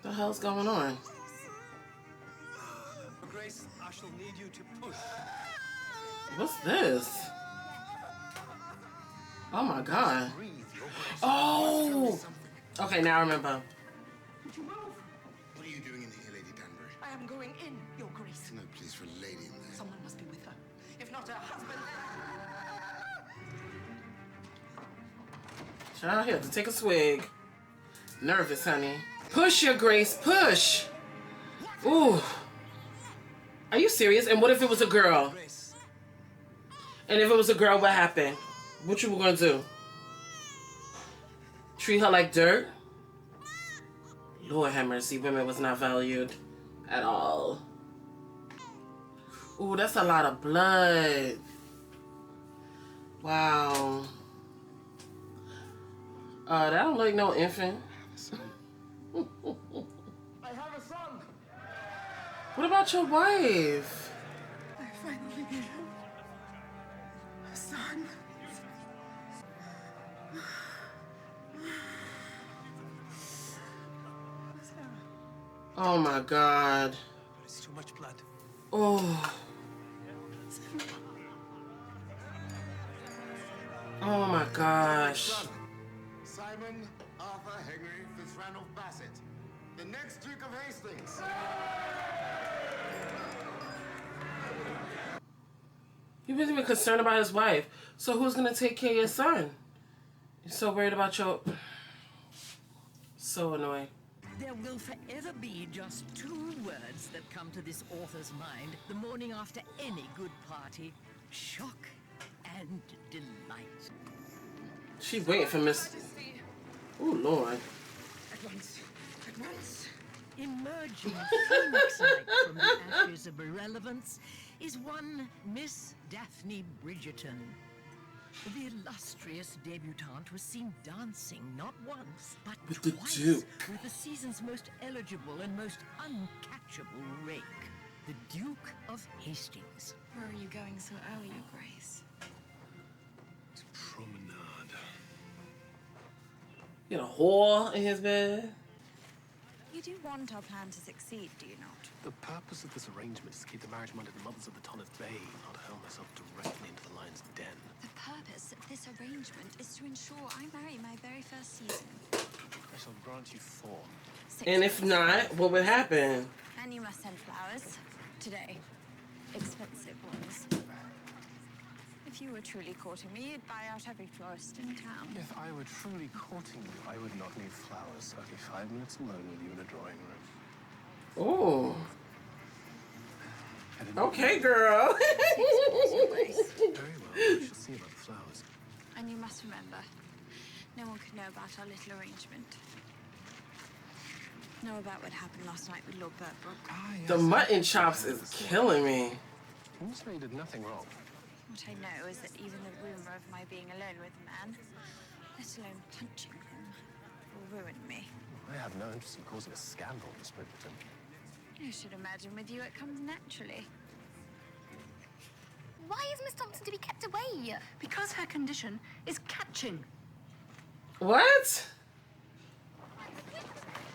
The hell's going on? Grace, I shall need you to push. What's this? Oh my god. Oh! Okay, now I remember. Would you move? What are you doing in here, Lady Danbury? I am going in, Your Grace. No place for a lady in there. Someone must be with her. If not her husband, Child, here to take a swig. Nervous, honey. Push, Your Grace, push. Ooh. Are you serious? And what if it was a girl? And if it was a girl, what happened? What you were gonna do? Treat her like dirt? Lord have mercy, women was not valued at all. Ooh, that's a lot of blood. Wow. That don't look like no infant. I have a son. What about your wife? I finally have a son. Oh my God. But it's too much blood. Oh. Oh my gosh. Simon Arthur Henry Fitzrandolph Bassett, the next Duke of Hastings. He wasn't even concerned about his wife. So who's gonna take care of your son? You're so worried about your... So annoying. There will forever be just two words that come to this author's mind the morning after any good party: shock and delight. She waiting for Miss... Oh Lord. At once. At once. Emerging phoenix-like from the ashes of irrelevance is one Miss Daphne Bridgerton. The illustrious debutante was seen dancing not once, but With the twice Duke. with the season's most eligible and most uncatchable rake, the Duke of Hastings. Where are you going so early, Your Grace? To promenade. He had a whore in his bed. You do want our plan to succeed, do you not? The purpose of this arrangement is to keep the marriage minded mothers of the Tonnet Bay, not hurl myself directly into the lion's den. The purpose of this arrangement is to ensure I marry my very first season. I shall grant you 4. 6 And if not, what would happen? And you must send flowers. Today. Expensive ones. If you were truly courting me, you'd buy out every florist in town. If I were truly courting you, I would not need flowers. I'd be 5 minutes alone with you in a drawing room. Oh. Okay, girl. Very well, we shall see about the flowers. And you must remember, no one could know about our little arrangement. Know about what happened last night with Lord Burtbrook. Ah, yes. The mutton chops is killing me. You must know you did nothing wrong. What I know is that even the rumor of my being alone with a man, let alone punching him, will ruin me. I have no interest in causing a scandal, Miss Bridgerton. I should imagine with you it comes naturally. Why is Miss Thompson to be kept away? Because her condition is catching. What?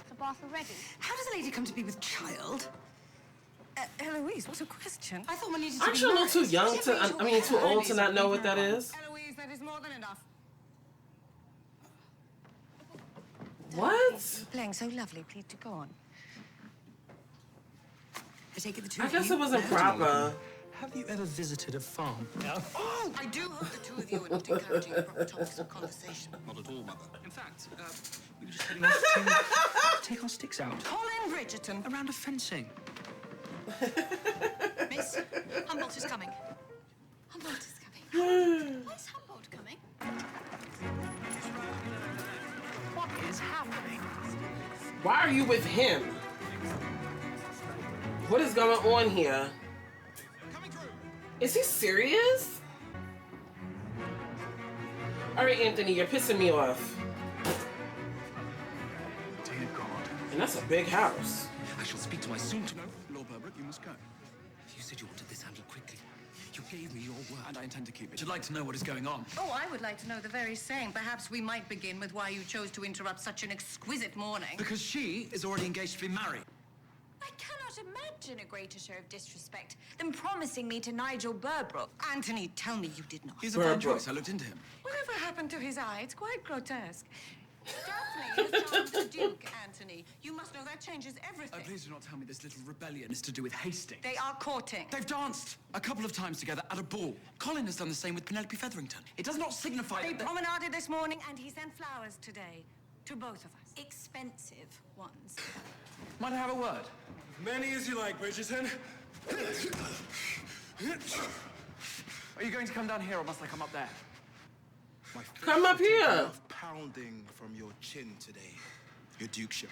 The bath already? How does a lady come to be with child? Eloise, what a question. I thought we needed to Aren't be you a little married. too young to, I mean, too old to not know what that is? Eloise, that is more than enough. What? Playing so lovely, please to go on. I take it the two I of guess you it wasn't married? proper. Have you ever visited a farm? Oh, I do hope the two of you are not encouraging proper topics of conversation. Not at all, Mother. In fact, we were just heading off to take our sticks out. Colin Bridgerton. A round of fencing. Miss, Humboldt is coming. Humboldt is coming. Where's Humboldt coming? What is happening? Why are you with him? What is going on here? Is he serious? All right, Anthony, you're pissing me off. Dear God. And that's a big house. I shall speak to my soon-to-know Lord Burbrick. You must go. You said you wanted this handled quickly. You gave me your word, and I intend to keep it. I'd like to know what is going on. Oh, I would like to know the very same. Perhaps we might begin with why you chose to interrupt such an exquisite morning. Because she is already engaged to be married. I cannot imagine a greater show of disrespect than promising me to Nigel Burbrook. Anthony, tell me you did not. He's a fine choice. I looked into him. Whatever happened to his eye? It's quite grotesque. Daphne has charmed the Duke, Anthony. You must know that changes everything. Please do not tell me this little rebellion is to do with Hastings. They are courting. They've danced a couple of times together at a ball. Colin has done the same with Penelope Featherington. It does not signify They that... promenaded this morning, and he sent flowers today. To both of us. Expensive ones. Might I have a word? Many as you like, Bridgerton. Are you going to come down here, or must I come up there? My fists Come up have taken here. enough pounding from your chin today. Your dukeship.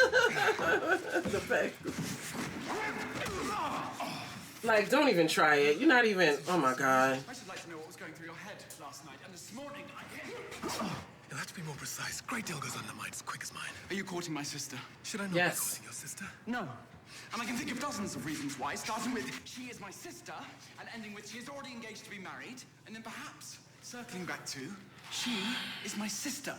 The fact. Like, don't even try it. You're not even. Oh my God. I should like to know what was going through your head last night and this morning. You'll have to be more precise. Great deal goes under mine as quick as mine. Are you courting my sister? Should I not Yes. be courting your sister? No. And I can think of dozens of reasons why, starting with she is my sister, and ending with she is already engaged to be married, and then perhaps circling back to she is my sister.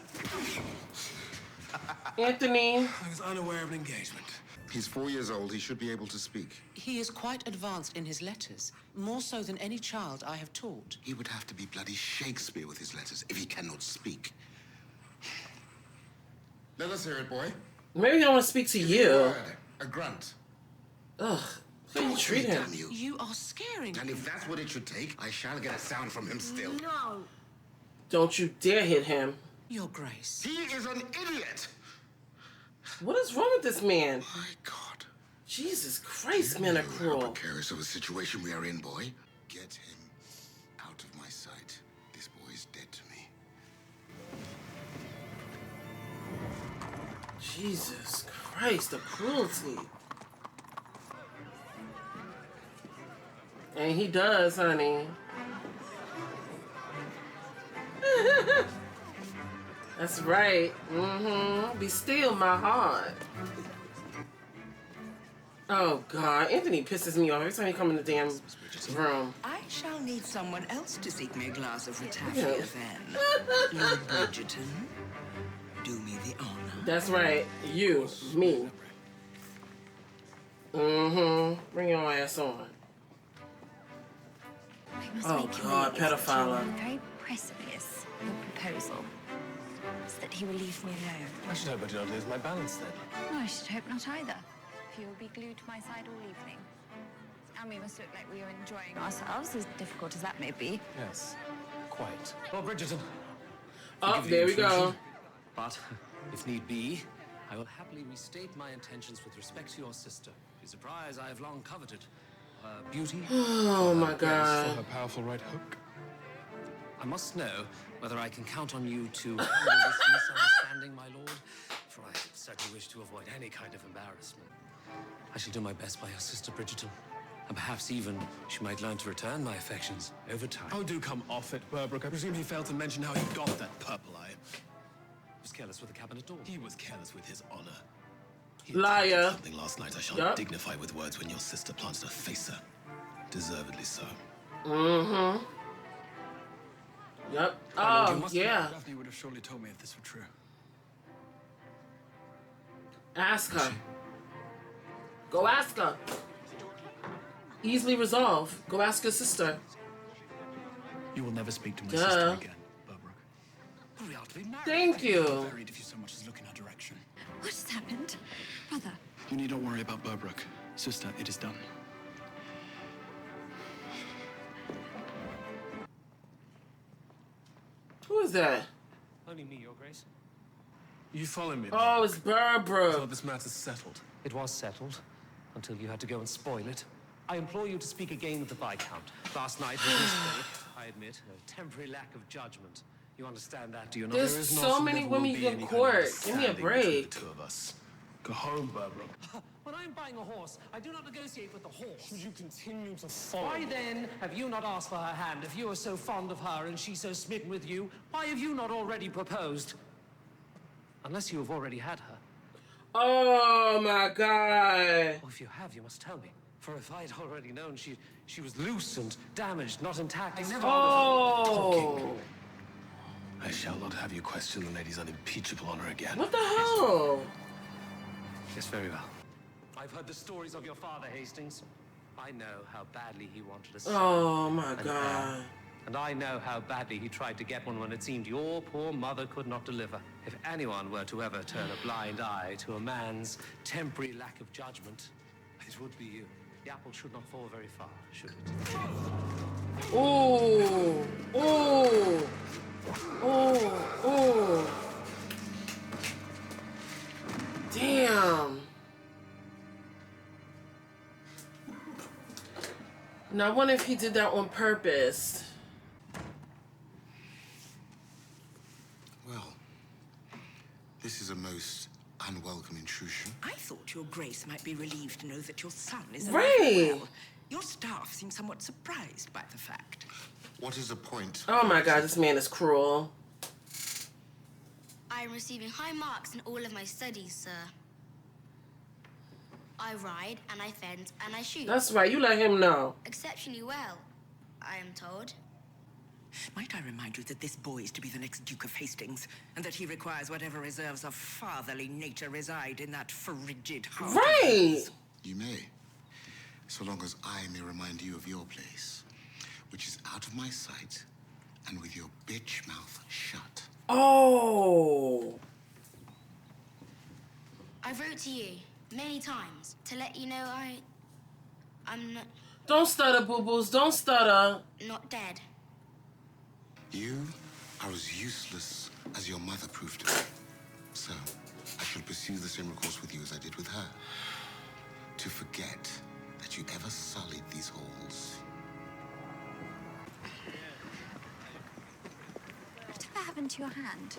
Anthony. I was unaware of an engagement. He's 4 years old. He should be able to speak. He is quite advanced in his letters, more so than any child I have taught. He would have to be bloody Shakespeare with his letters if he cannot speak. Let us hear it, boy. Maybe I want to speak to A you. word, a grunt. Ugh. How you treat him? Damn you. You are scaring me. And if that's what it should take, I shall get a sound from him still. No. Don't you dare hit him. Your Grace. He is an idiot. What is wrong with this man? My God. Jesus Christ, men are How cruel. precarious of a situation we are in, boy. Get him out of my sight. This boy is dead to me. Jesus Christ, the cruelty. And he does, honey. That's right. Mm-hmm. Be still, my heart. Oh, God. Anthony pisses me off every time he come in the damn room. I shall need someone else to seek me a glass of Yeah. ratafia then. Lord Bridgerton, do me the honor. That's right. You. Me. Mm-hmm. Bring your ass on. I must Oh, make you God, realize that pedophile. you are very precipice, your proposal. So that he will leave me alone. I should hope I do not lose my balance then. No, I should hope not either. For you will be glued to my side all evening. And we must look like we are enjoying ourselves, as difficult as that may be. Yes, quite. Well, Bridgerton. Oh, forgive the there we go. intrusion, But, if need be, I will happily restate my intentions with respect to your sister, whose surprise I have long coveted. Her beauty, Oh, my for God. her powerful right hook. I must know whether I can count on you to handle this misunderstanding, my lord, for I certainly wish to avoid any kind of embarrassment. I shall do my best by your sister Bridgerton, and perhaps even she might learn to return my affections over time. Oh, do come off it, Burbrook. I presume he failed to mention how he got that purple eye. He was careless with the cabinet door. He was careless with his honor. He Liar. attempted something last night I shall Yup. dignify with words when your sister planted a facer. Deservedly so. Mm-hmm. Yep. My lord, you Oh, must yeah. Daphne would have surely told me if this were true. Ask her. Go ask her. Easily resolve. Go ask your sister. You will never speak to my Duh. sister again, Burbrook. We ought to be married. Thank you. Buried if you so much as look in her direction. What has happened? Brother, You need not worry about Burbrook. Sister, it is done. Who is that? Only me, your grace. You follow me. Oh, it's I Burbrook. thought this matter's settled. It was settled, until you had to go and spoil it. I implore you to speak again with the Viscount. Last night was a mistake, I admit, a temporary lack of judgment. You understand that, do you not? There's There is not so and many never will women be you any can kind of court. Give me a understanding between break. the two of us. Go home, Burbrook. When I'm buying a horse, I do not negotiate with the horse. You continue to follow. Why then have you not asked for her hand? If you are so fond of her and she so smitten with you, why have you not already proposed? Unless you have already had her. Oh my God. Oh, if you have, you must tell me. For if I had already known she was loose and damaged, not intact, I never Oh. I shall not have you question the lady's unimpeachable honor again. What the hell? Yes, very well. I've heard the stories of your father, Hastings. I know how badly he wanted a son. Oh my an God. heir. And I know how badly he tried to get one when it seemed your poor mother could not deliver. If anyone were to ever turn a blind eye to a man's temporary lack of judgment, it would be you. The apple should not fall very far, should it? Ooh. Ooh. Ooh. Ooh. Damn. Now, I wonder if he did that on purpose. Well, this is a most unwelcome intrusion. I thought your grace might be relieved to know that your son is Right. well. Your staff seem somewhat surprised by the fact. What is the point? Oh my God, this man is cruel. I am receiving high marks in all of my studies, sir. I ride, and I fence, and I shoot. That's right, you let him know. Exceptionally well, I am told. Might I remind you that this boy is to be the next Duke of Hastings, and that he requires whatever reserves of fatherly nature reside in that frigid heart. Right. You may, so long as I may remind you of your place, which is out of my sight, and with your bitch mouth shut. Oh. I wrote to you many times to let you know I'm not... Don't stutter, boo-boos. Don't stutter. not dead. You are as useless as your mother proved to be. So, I shall pursue the same course with you as I did with her. To forget that you ever sullied these halls. Whatever happened to your hand?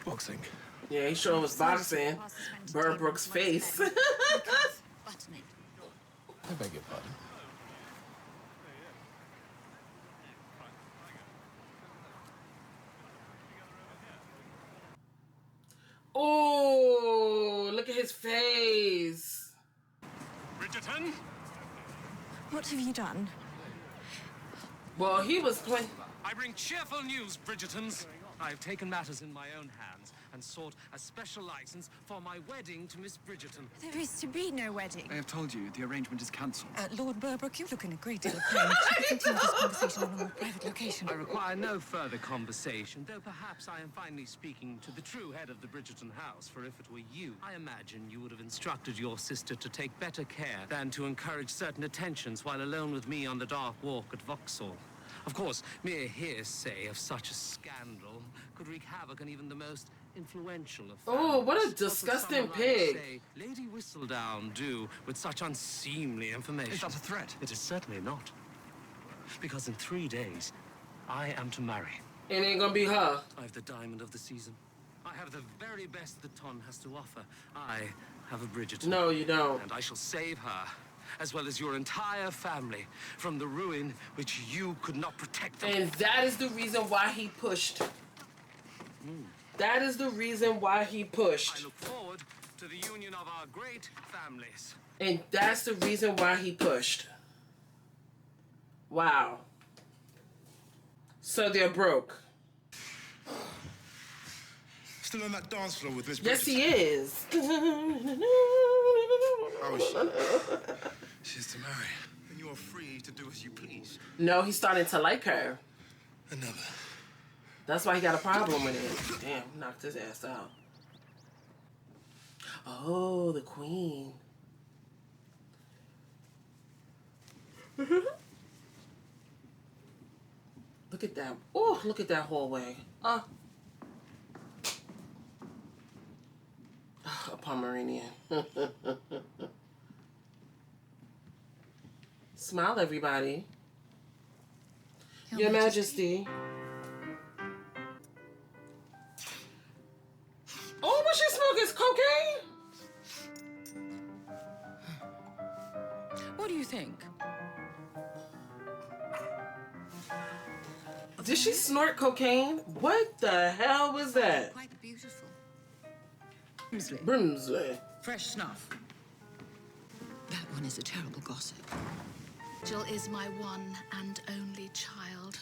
Boxing. Yeah, he sure was boxing. Bird Brooks' face. Button it. I beg your pardon. Oh, look at his face. Bridgerton? What have you done? Well, he was playing. I bring cheerful news, Bridgertons. I've taken matters in my own hands and sought a special license for my wedding to Miss Bridgerton. There is to be no wedding. I have told you, the arrangement is cancelled. Lord Burbrook, you look in a great deal of pain. Should we continue this conversation in a more private location? I require no further conversation, though perhaps I am finally speaking to the true head of the Bridgerton house, for if it were you, I imagine you would have instructed your sister to take better care than to encourage certain attentions while alone with me on the dark walk at Vauxhall. Of course, mere hearsay of such a scandal could wreak havoc on even the most influential of Oh, what a families. disgusting What would someone pig. say Lady Whistledown do with such unseemly information? Is that a threat? It is certainly not. Because in 3 days, I am to marry. It ain't gonna be her. I have the diamond of the season. I have the very best that Ton has to offer. I have a Bridgerton. No, you don't. And I shall save her, as well as your entire family, from the ruin which you could not protect them. And that is the reason why he pushed. That is the reason why he I pushed. look forward to the union of our great families. And that's the reason why he pushed. Wow. So they're broke. Still on that dance floor with Miss Yes, he Bridgerton? is. How is she? She's to marry. And you are free to do as you please. No, he's starting to like her. Another. That's why he got a problem with it. Damn, knocked his ass out. Oh, the queen. Look at that. Oh, look at that hallway. A Pomeranian. Smile, everybody. Your Majesty. Oh, what she smoking? Cocaine? What do you think? Did she snort cocaine? What the hell was that? Quite beautiful. Brimsley. Fresh snuff. That one is a terrible gossip. Jill is my one and only child.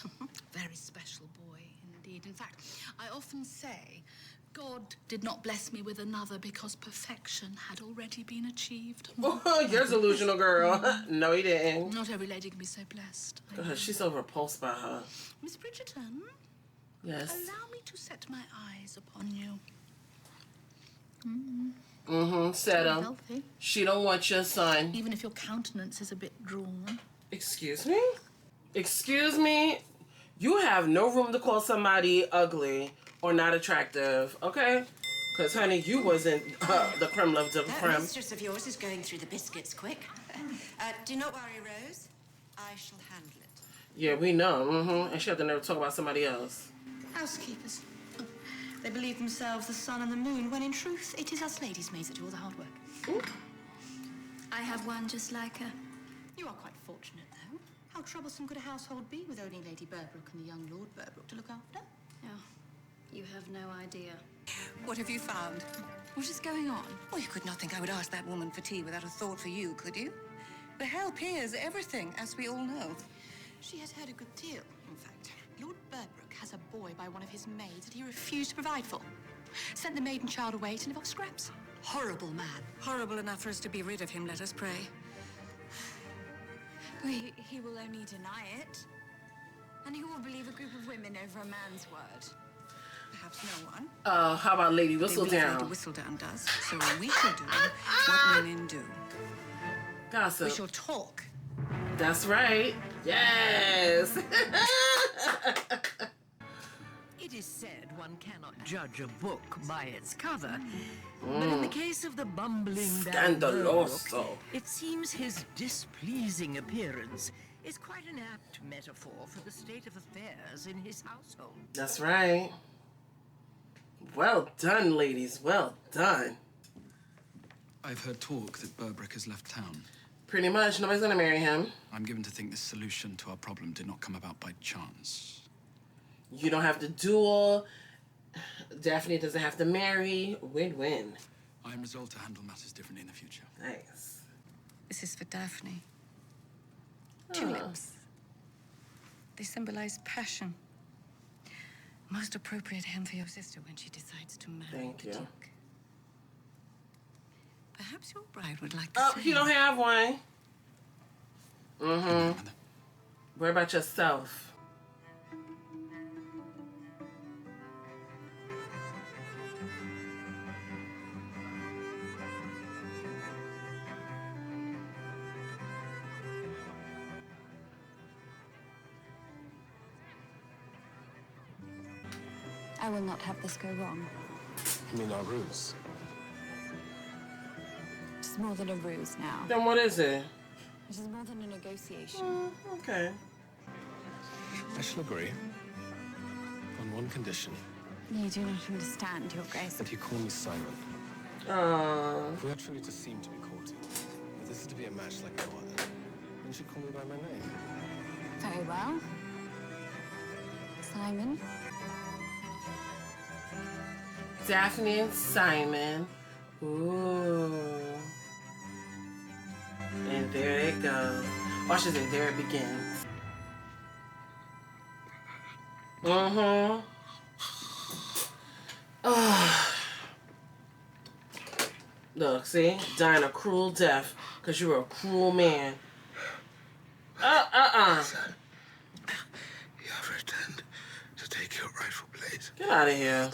Very special boy indeed. In fact, I often say God did not bless me with another because perfection had already been achieved. Oh, you're delusional, girl. No, he didn't. Not every lady can be so blessed. Go ahead. She's so repulsed by her. Miss Bridgerton, yes. Allow me to set my eyes upon you. Set him. Healthy. She don't want your son. Even if your countenance is a bit drawn. Excuse me? Excuse me? You have no room to call somebody ugly or not attractive, okay? Because, honey, you wasn't the creme of the creme. That mistress of yours is going through the biscuits quick. Do not worry, Rose. I shall handle it. Yeah, we know. And she had to never talk about somebody else. Housekeepers. They believe themselves the sun and the moon, when in truth, it is us ladies' maids that do all the hard work. Ooh. I have one just like her. You are quite fortunate, though. How troublesome could a household be with only Lady Burbrook and the young Lord Burbrook to look after? Oh, you have no idea. What have you found? What is going on? Well, you could not think I would ask that woman for tea without a thought for you, could you? The help here is everything, as we all know. She has heard a good deal, in fact. Lord Burbrook has a boy by one of his maids that he refused to provide for. Sent the maid and child away to live off scraps. Horrible man. Horrible enough for us to be rid of him, let us pray. He will only deny it. And he will believe a group of women over a man's word. Perhaps no one. How about Lady Lady Whistledown? Whistledown does. So we shall do what women do. Gossip. We shall talk. That's right. Yes. It is said one cannot judge a book by its cover, but in the case of the bumbling Baron Scandaloso. Burbrook, it seems his displeasing appearance is quite an apt metaphor for the state of affairs in his household. That's right. Well done, ladies. Well done. I've heard talk that Burbrook has left town. Pretty much. Nobody's gonna marry him. I'm given to think this solution to our problem did not come about by chance. You don't have to duel. Daphne doesn't have to marry. Win-win. I am resolved to handle matters differently in the future. Nice. This is for Daphne. Oh. Tulips. They symbolize passion. Most appropriate hem for your sister when she decides to marry Thank the you. Duke. Perhaps your bride would like the Oh, same. you don't have one. Worry about yourself. I will not have this go wrong. You mean our ruse? It's more than a ruse now. Then what is it? It is more than a negotiation. Okay. I shall agree. On one condition. You do not understand, Your Grace. That you call me Simon. If we are truly to seem to be courting, if this is to be a match like no other, then you should call me by my name. Very well. Simon. Daphne and Simon. Ooh. And there it goes. Or I should say, there it begins. Look, see? Dying a cruel death because you're a cruel man. Son, you have returned to take your rightful place. Get out of here.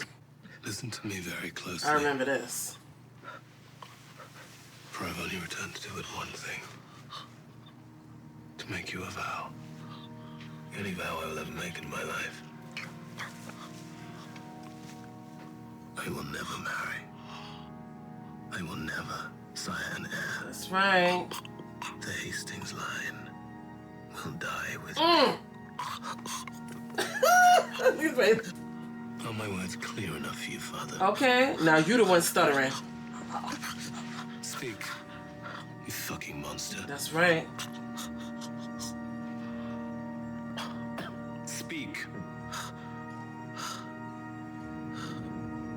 Listen to me very closely. I remember this. For I've only returned to do but one thing. To make you a vow. The only vow I will ever make in my life. I will never marry. I will never sire an heir. That's right. The Hastings line will die with me. Are my words clear enough for you, Father? Okay, now you the one stuttering. Speak, you fucking monster. That's right. Speak.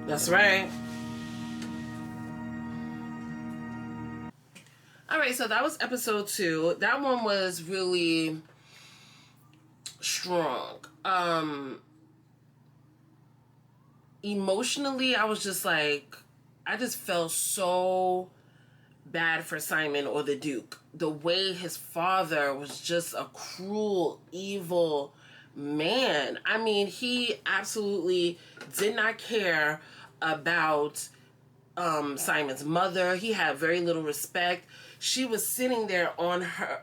That's right. right, so that was episode 2. That one was really strong. Emotionally, I was just like, I just felt so bad for Simon or the Duke. The way his father was just a cruel, evil man. I mean, he absolutely did not care about Simon's mother. He had very little respect. She was sitting there on her,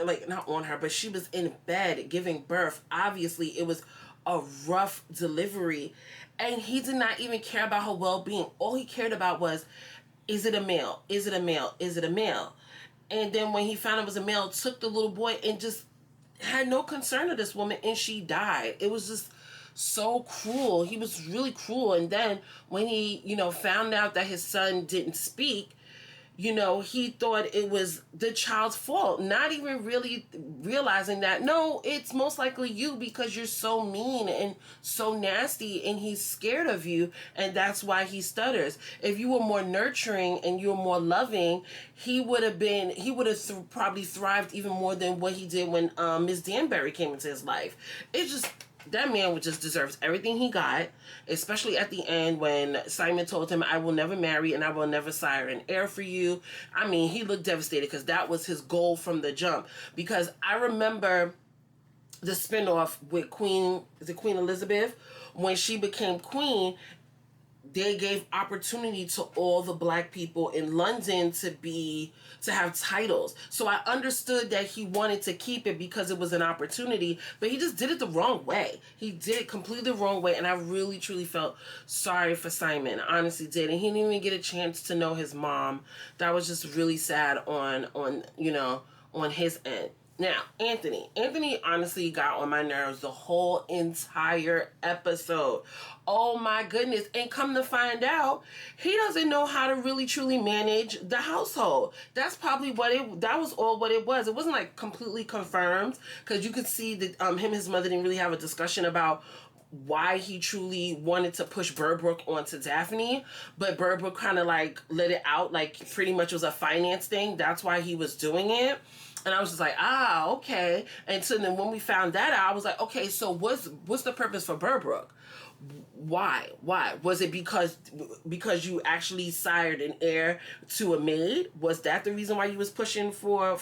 like, not on her, but she was in bed giving birth. Obviously, it was a rough delivery, and he did not even care about her well-being. All he cared about was, is it a male? Is it a male? Is it a male? And then when he found it was a male, took the little boy and just had no concern of this woman, and she died. It was just so cruel. He was really cruel. And then when he, found out that his son didn't speak, he thought it was the child's fault, not even really realizing that, no, it's most likely you because you're so mean and so nasty and he's scared of you, and that's why he stutters. If you were more nurturing and you were more loving, he would have probably thrived even more than what he did when Miss Danbury came into his life. It's just, that man just deserves everything he got, especially at the end when Simon told him, I will never marry and I will never sire an heir for you. I mean, he looked devastated because that was his goal from the jump. Because I remember the spinoff with Queen Elizabeth, when she became queen, they gave opportunity to all the black people in London to have titles. So I understood that he wanted to keep it because it was an opportunity, but he just did it the wrong way. He did it completely the wrong way, and I really, truly felt sorry for Simon. I honestly did, and he didn't even get a chance to know his mom. That was just really sad on his end. Now, Anthony honestly got on my nerves the whole entire episode. Oh my goodness. And come to find out, he doesn't know how to really truly manage the household. That's probably that was all what it was. It wasn't like completely confirmed, because you could see that him and his mother didn't really have a discussion about why he truly wanted to push Burbrook onto Daphne, but Burbrook kind of like let it out, like pretty much was a finance thing. That's why he was doing it. And I was just like, okay. And so then when we found that out, I was like, okay, so what's the purpose for Burbrook? Why? Was it because you actually sired an heir to a maid? Was that the reason why you was pushing for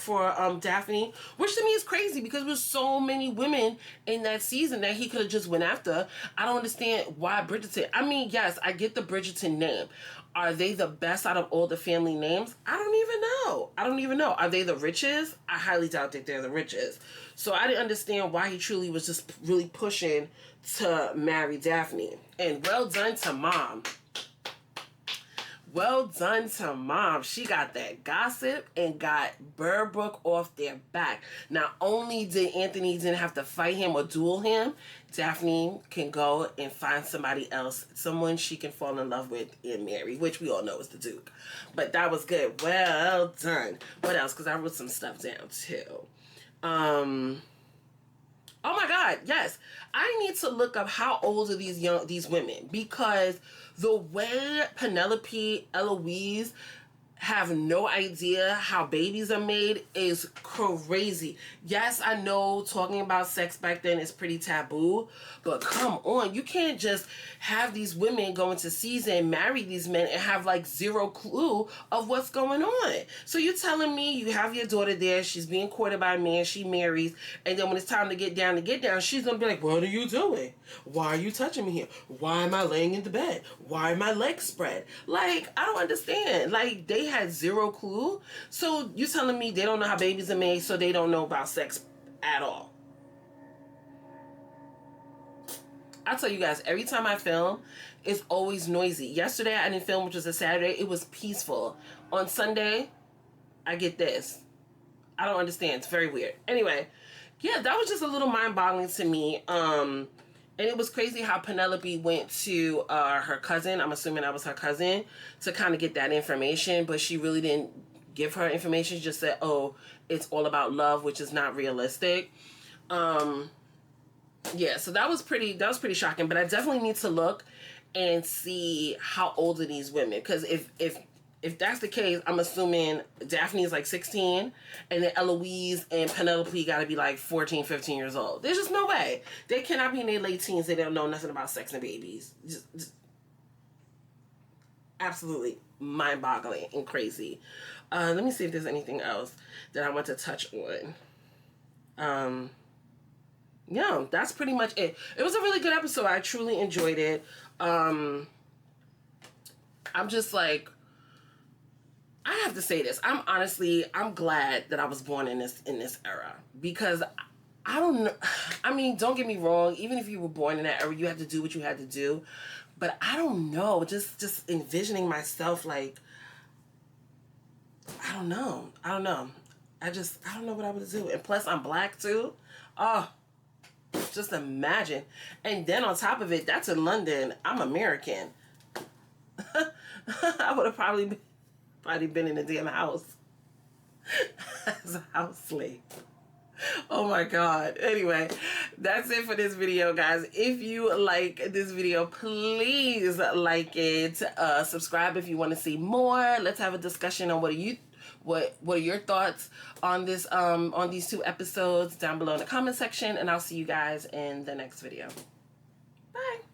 Daphne? Which to me is crazy, because there was so many women in that season that he could have just went after. I don't understand why Bridgerton. I mean, yes, I get the Bridgerton name. Are they the best out of all the family names? I don't even know. Are they the richest? I highly doubt that they're the richest. So I didn't understand why he truly was just really pushing to marry Daphne. And well done to Mom. Well done to Mom. She got that gossip and got Burbrook off their back. Not only did Anthony didn't have to fight him or duel him, Daphne can go and find somebody else, someone she can fall in love with and marry, which we all know is the Duke. But that was good. Well done. What else? Because I wrote some stuff down too. Oh my God, yes. I need to look up how old are these women, because the way Penelope, Eloise have no idea how babies are made is crazy. Yes, I know talking about sex back then is pretty taboo, but come on, you can't just have these women go into season, marry these men, and have like zero clue of what's going on. So you're telling me you have your daughter there, she's being courted by a man, she marries, and then when it's time to get down, she's gonna be like, what are you doing? Why are you touching me here? Why am I laying in the bed? Why are my legs spread? Like, I don't understand. Like, they had zero clue. So you telling me they don't know how babies are made, so they don't know about sex at all. I tell you guys, every time I film, it's always noisy. Yesterday I didn't film, which was a Saturday. It was peaceful. On Sunday, I get this. I don't understand. It's very weird. Anyway, yeah, that was just a little mind-boggling to me. And it was crazy how Penelope went to her cousin, I'm assuming that was her cousin, to kind of get that information, but she really didn't give her information. She just said, oh, it's all about love, which is not realistic. Yeah, so that was pretty shocking, but I definitely need to look and see how old are these women, because if if that's the case, I'm assuming Daphne is like 16, and then Eloise and Penelope got to be like 14, 15 years old. There's just no way. They cannot be in their late teens. They don't know nothing about sex and babies. Just absolutely mind-boggling and crazy. Let me see if there's anything else that I want to touch on. Yeah, that's pretty much it. It was a really good episode. I truly enjoyed it. I'm just like, I have to say this. I'm glad that I was born in this era, because I don't know. I mean, don't get me wrong. Even if you were born in that era, you had to do what you had to do. But I don't know. Just envisioning myself like, I don't know. I don't know what I would do. And plus, I'm black too. Oh, just imagine. And then on top of it, that's in London. I'm American. I would have probably been in a damn house as a house slave. Oh my God. Anyway, that's it for this video, guys. If you like this video, please like it. Subscribe if you want to see more. Let's have a discussion on what are your thoughts on this on these 2 episodes down below in the comment section, and I'll see you guys in the next video. Bye.